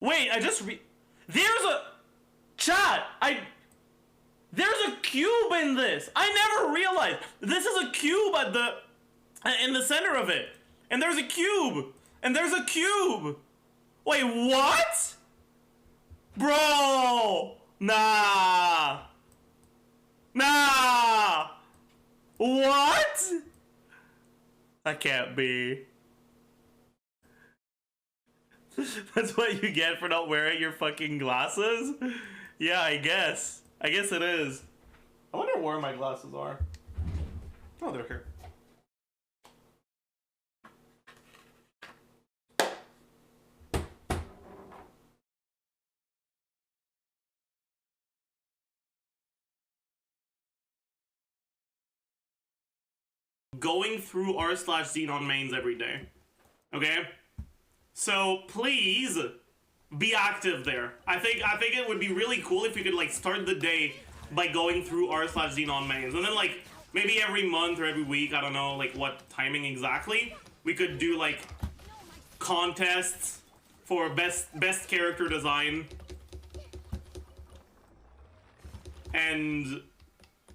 Wait, I just there's a chat. There's a cube in this. I never realized this is a cube at the in the center of it, and there's a cube, and there's a cube. Wait, what? Bro, nah. What? That can't be. That's what you get for not wearing your fucking glasses? Yeah, I guess. I guess it is. I wonder where my glasses are. Oh, they're here. Going through r/Xenonmains every day. Okay? So please be active there. I think it would be really cool if you could like start the day by going through r/Xenonmains, and then like maybe every month or every week, I don't know like what timing exactly, we could do like contests for best character design and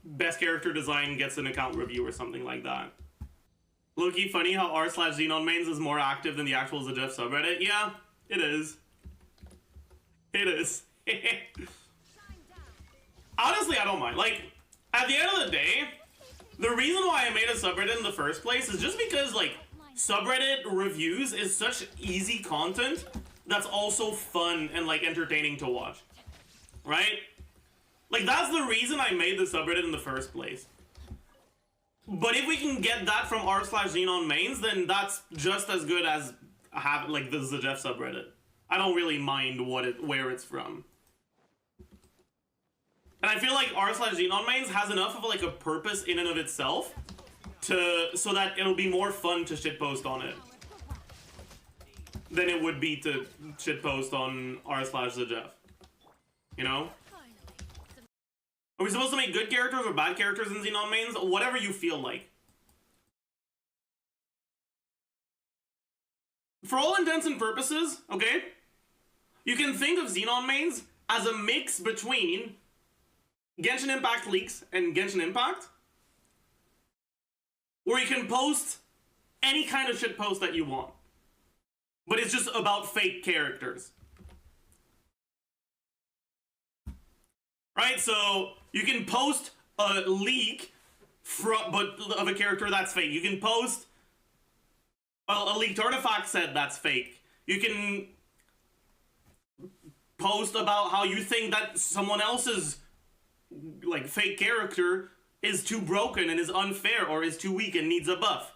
best character design gets an account review or something like that. Low-key funny how r/Xenonmains is more active than the actual Zajef subreddit. Yeah, it is. It is. Honestly, I don't mind. Like, at the end of the day, the reason why I made a subreddit in the first place is just because, like, subreddit reviews is such easy content that's also fun and, like, entertaining to watch. Right? Like, that's the reason I made the subreddit in the first place. But if we can get that from r/Xenonmains, then that's just as good as have like the Zajef subreddit. I don't really mind where it's from. And I feel like r/Xenonmains has enough of like a purpose in and of itself so that it'll be more fun to shitpost on it than it would be to shitpost on r/Zajef. You know? Are we supposed to make good characters or bad characters in Xenonmains? Whatever you feel like. For all intents and purposes, okay? You can think of Xenonmains as a mix between Genshin Impact leaks and Genshin Impact, where you can post any kind of shit post that you want. But it's just about fake characters. Right? So you can post a leak of a character that's fake. You can post a leaked artifact set that's fake. You can post about how you think that someone else's like fake character is too broken and is unfair or is too weak and needs a buff.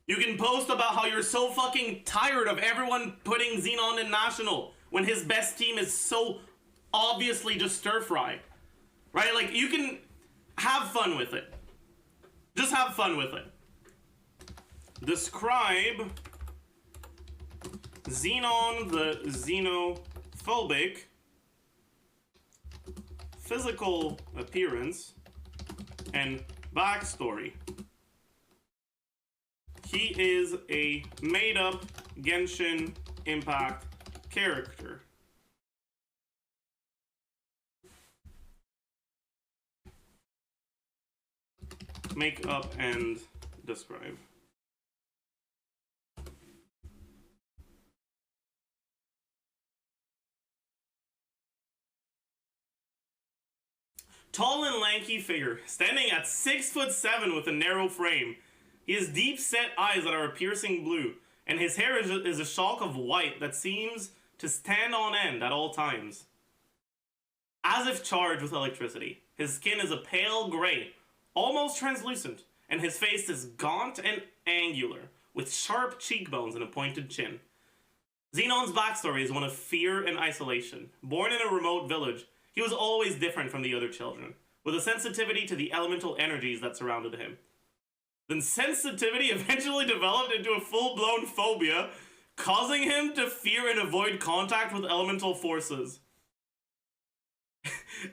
You can post about how you're so fucking tired of everyone putting Xenon in National when his best team is so obviously just stir-fry. Right? Like, you can have fun with it. Just have fun with it. Describe Xenon the xenophobic physical appearance and backstory. He is a made-up Genshin Impact character. Make up and describe. Tall and lanky figure, standing at 6'7" with a narrow frame. He has deep-set eyes that are a piercing blue, and his hair is a shock of white that seems to stand on end at all times, as if charged with electricity. His skin is a pale gray, almost translucent, and his face is gaunt and angular, with sharp cheekbones and a pointed chin. Xenon's backstory is one of fear and isolation. Born in a remote village, he was always different from the other children, with a sensitivity to the elemental energies that surrounded him. Then sensitivity eventually developed into a full-blown phobia, causing him to fear and avoid contact with elemental forces.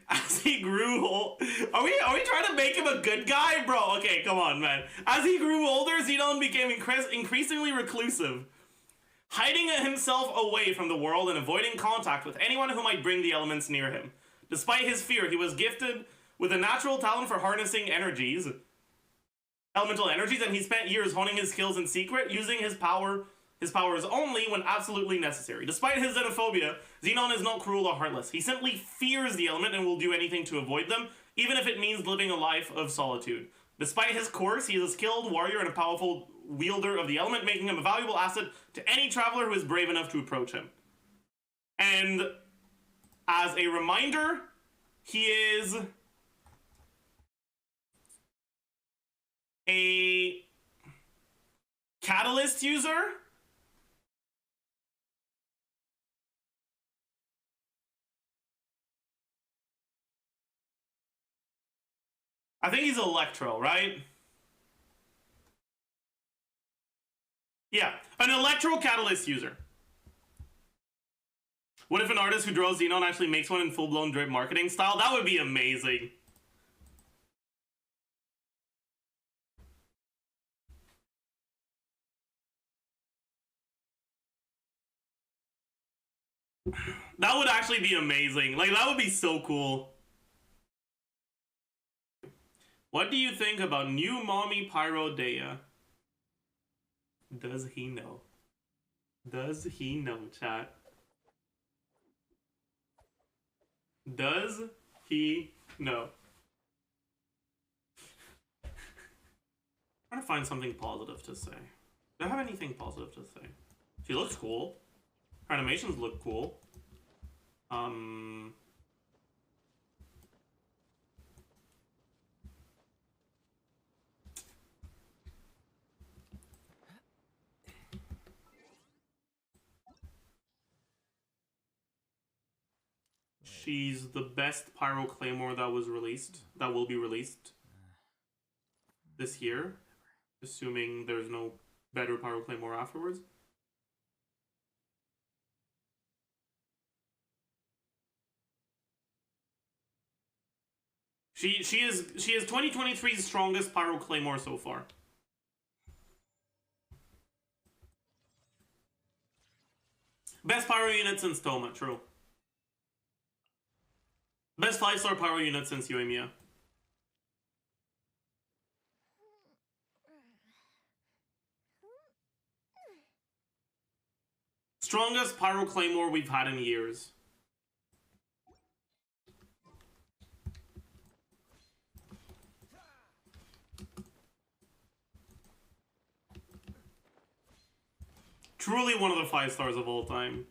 As he grew old... Are we trying to make him a good guy? Bro, okay, come on, man. As he grew older, Xenon became increasingly reclusive, hiding himself away from the world and avoiding contact with anyone who might bring the elements near him. Despite his fear, he was gifted with a natural talent for harnessing elemental energies, and he spent years honing his skills in secret, using his powers only when absolutely necessary. Despite his xenophobia, Xenon is not cruel or heartless. He simply fears the element and will do anything to avoid them, even if it means living a life of solitude. Despite his quirks, he is a skilled warrior and a powerful wielder of the element, making him a valuable asset to any traveler who is brave enough to approach him. And as a reminder, he is a catalyst user. I think he's Electro, right? Yeah, an Electro catalyst user. What if an artist who draws Xenon actually makes one in full-blown drip marketing style? That would be amazing. That would actually be amazing. Like, that would be so cool. What do you think about new mommy Pyro Dehya? Does he know? Does he know, chat? Does he know? I'm trying to find something positive to say. Do I have anything positive to say? She looks cool. Her animations look cool. She's the best Pyro Claymore that was released, that will be released this year, assuming there's no better Pyro Claymore afterwards. She is 2023's strongest Pyro Claymore so far. Best Pyro unit since Toma, true. Best 5-star Pyro unit since Yoimiya. Strongest Pyro Claymore we've had in years. Truly one of the 5 stars of all time.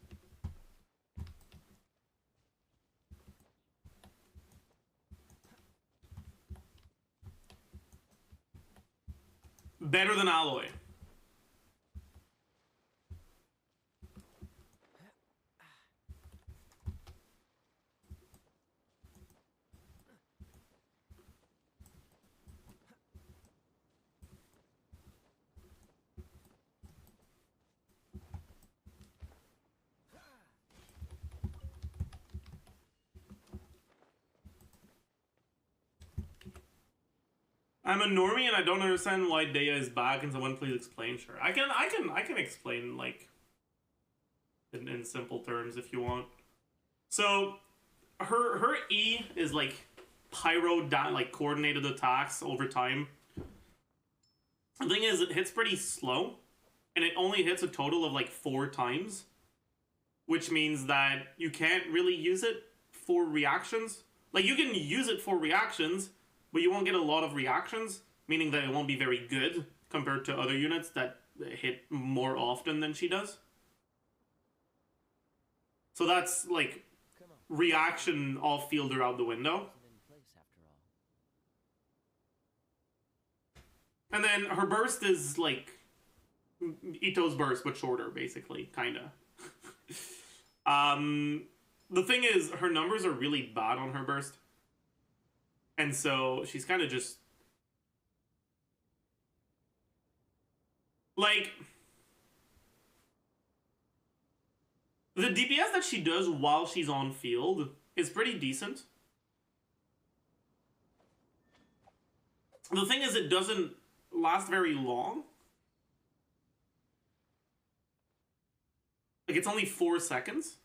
Better than Alloy. I'm a normie and I don't understand why Dehya is back. Can someone please explain? Sure, I can explain, like, in simple terms if you want. So her E is like pyro like coordinated attacks over time. The thing is, it hits pretty slow, and it only hits a total of like 4 times, which means that you can't really use it for reactions. Like, you can use it for reactions, but you won't get a lot of reactions, meaning that it won't be very good compared to other units that hit more often than she does. So that's, like, reaction off-fielder out the window. And then her burst is, like, Ito's burst, but shorter, basically, kinda. The thing is, her numbers are really bad on her burst. And so she's kind of just like, the DPS that she does while she's on field is pretty decent. The thing is, it doesn't last very long. Like, it's only 4 seconds.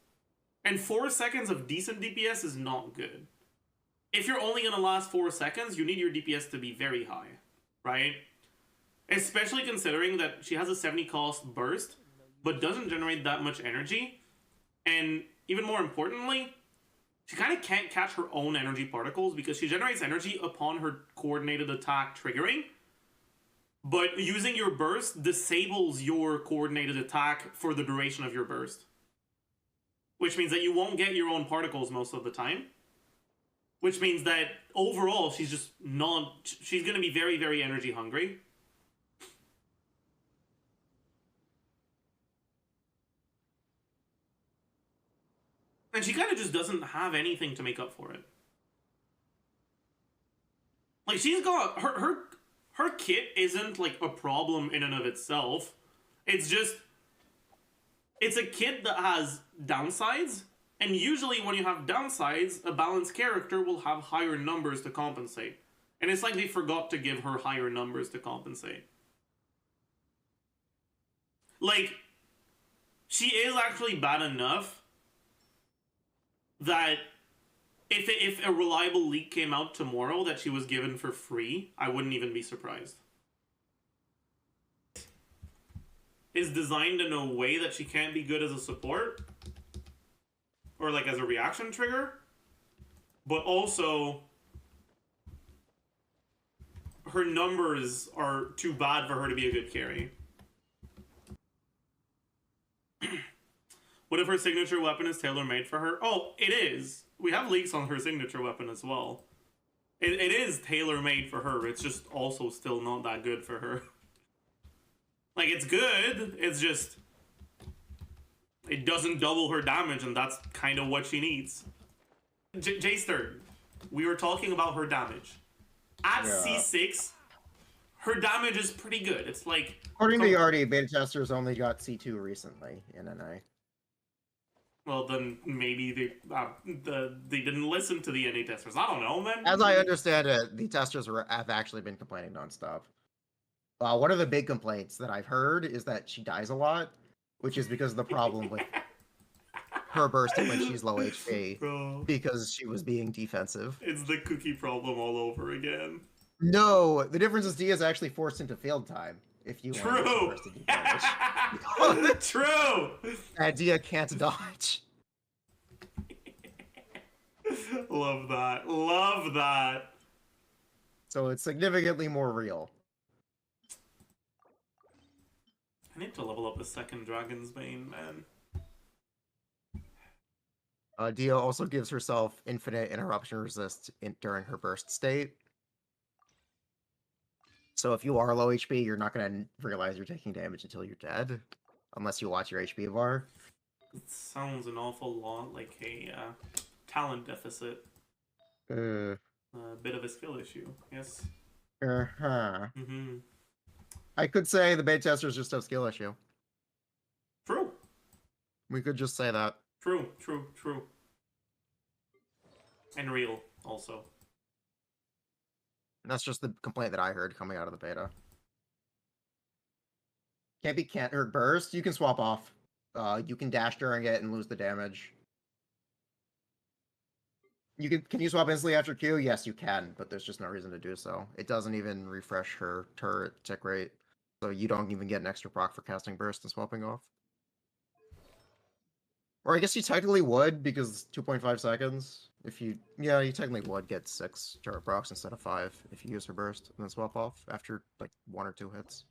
And 4 seconds of decent DPS is not good. If you're only going to last 4 seconds, you need your DPS to be very high, right? Especially considering that she has a 70 cost burst, but doesn't generate that much energy. And even more importantly, she kind of can't catch her own energy particles because she generates energy upon her coordinated attack triggering. But using your burst disables your coordinated attack for the duration of your burst. Which means that you won't get your own particles most of the time. Which means that overall, she's just not... She's going to be very, very energy hungry. And she kind of just doesn't have anything to make up for it. Like, she's got... Her kit isn't, like, a problem in and of itself. It's just... It's a kit that has downsides, and usually when you have downsides, a balanced character will have higher numbers to compensate. And it's like they forgot to give her higher numbers to compensate. Like, she is actually bad enough that if a reliable leak came out tomorrow that she was given for free, I wouldn't even be surprised. Is designed in a way that she can't be good as a support or like as a reaction trigger, but also her numbers are too bad for her to be a good carry. What if her signature weapon is tailor-made for her? Oh, it is. We have leaks on her signature weapon as well. It is tailor-made for her. It's just also still not that good for her. Like, it's good, it's just... It doesn't double her damage, and that's kind of what she needs. J-Stir, we were talking about her damage. At C6, her damage is pretty good. It's like... According to Yardi, beta testers only got C2 recently in NA. Well, then maybe they didn't listen to the NA testers. I don't know, man. As I understand it, the testers have actually been complaining nonstop. One of the big complaints that I've heard is that she dies a lot, which is because of the problem with her bursting when she's low HP. Bro. Because she was being defensive. It's the cookie problem all over again. No, the difference is Dehya's actually forced into field time. If you True. Want to damage. True. And Dehya can't dodge. Love that. Love that. So it's significantly more real. I need to level up the second Dragon's Bane, man. Dehya also gives herself infinite interruption resist during her burst state. So if you are low HP, you're not going to realize you're taking damage until you're dead. Unless you watch your HP bar. It sounds an awful lot like a talent deficit. A bit of a skill issue, yes. Mm-hmm. I could say the beta testers just have skill issue. True. We could just say that. True. And real, also. And that's just the complaint that I heard coming out of the beta. Can't hurt burst. You can swap off. You can dash during it and lose the damage. Can you swap instantly after Q? Yes, you can, but there's just no reason to do so. It doesn't even refresh her turret tick rate, so you don't even get an extra proc for casting burst and swapping off. Or I guess you technically would, because 2.5 seconds. You technically would get 6 turret procs instead of 5 if you use her burst and then swap off after like 1 or 2 hits.